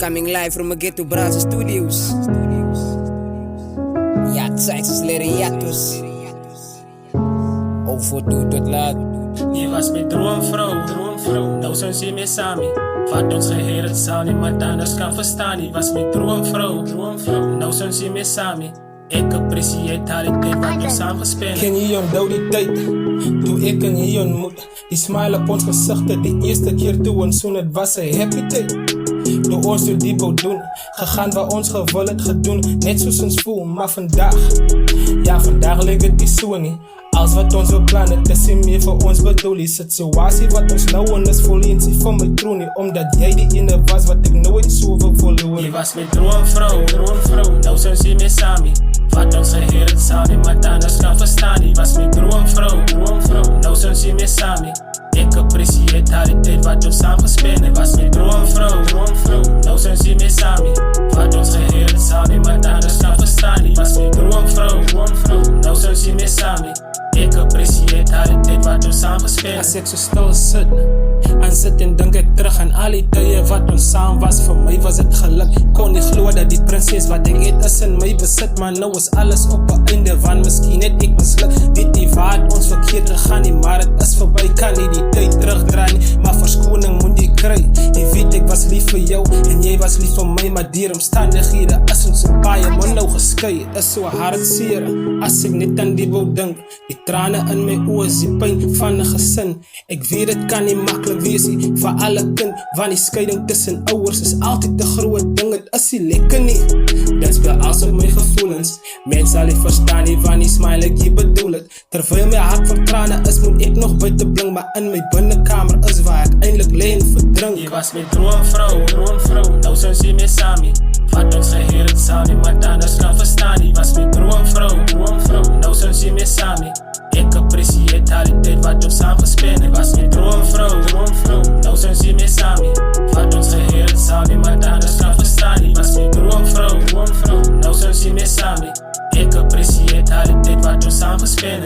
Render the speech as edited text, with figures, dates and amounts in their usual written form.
Coming live from Ghetto Brazza Studios. Ja, tijd is leren hiatus. Overdoet tot laat. Je was mijn droomvrouw. Nou zijn ze mee samen. Wat ons geheer het zal niemand anders kan verstaan. Je was mijn droomvrouw. Nou zijn ze mee samen. Ik apprecieer al die tijd wat ons samen gespeeld. Ken je onthou die tijd, toen ik en je ontmoet. Die smile op ons gezichten, die eerste keer toen ons zoen, het was een happy tijd. Door ons door die bouw doen, gegaan waar ons gewil het gedoen. Net zoals ons voel, maar vandaag, ja vandaag lijkt het niet zo niet. Als wat ons wil plannen, het is meer voor ons bedoel. Die situatie wat ons nou in is volleens van mijn troon nie. Omdat jij die ene was wat ik nooit zo wil verloren. Je was mijn droomvrouw. Nou zijn ze mee samen. Wat ons geheer het zal niemand anders kan verstaan. Je was mijn droomvrouw. Nou zijn ze mee samen. Ik apprecieer al die tijd wat ons samen gespeeld. Je was mijn droomvrouw. Nou zijn ze mee samen. Wat ons geheer het zal niemand anders kan verstaan. Je was mijn droomvrouw. Nou zijn ze mee samen. Ik apprecieer al die tijd wat ons samen gespeeld. Als ik zo stil zit, en zit en denk ik terug aan al die tijden wat ons samen was. Voor mij was het geluk. Kon niet geloven dat die prinses wat ik eet is in mij bezit. Maar nou is alles op het einde van misschien net ik misluk. Weet die waar ons verkeerd gegaan nie, maar het is voorbij. Kan niet die tijd terugdraaien, maar verskoning moet die kry. Je weet ik was lief voor jou en jij was lief voor mij. Maar die omstandighede is ons een paaie, maar nou geskei. Is so hartseer als ik net aan die wou denk. Die tranen in mijn ogen is die pijn van een gezin. Ik weet het kan niet makkelijk wees nie, voor alle kind. Want die scheiding tussen ouders is altijd de grote ding. Het is die lekker nie. Dat speel als op mijn gevoelens. Mensen zal je verstaan nie, want die smile ik je bedoel het. Terwijl mijn hart van tranen is, moet ik nog buiten blink. Maar in mijn binnenkamer is waar ik eindelijk leen verdrink. Je was mijn droomvrouw. Nou zijn ze mee samen. Wat ons geheer het zal niemand anders kan verstaan. Je was mijn droomvrouw. Nou zijn ze mee samen. Ik apprecieer al die tijd wat ons samen gespeeld. Je was mijn droomvrouw. Nou zijn ze mee samen. Wat ons geheer het zal niemand anders kan verstaan. Je was mijn droomvrouw. Nou zijn ze mee samen. Ik apprecieer al die tijd wat ons samen gespeeld.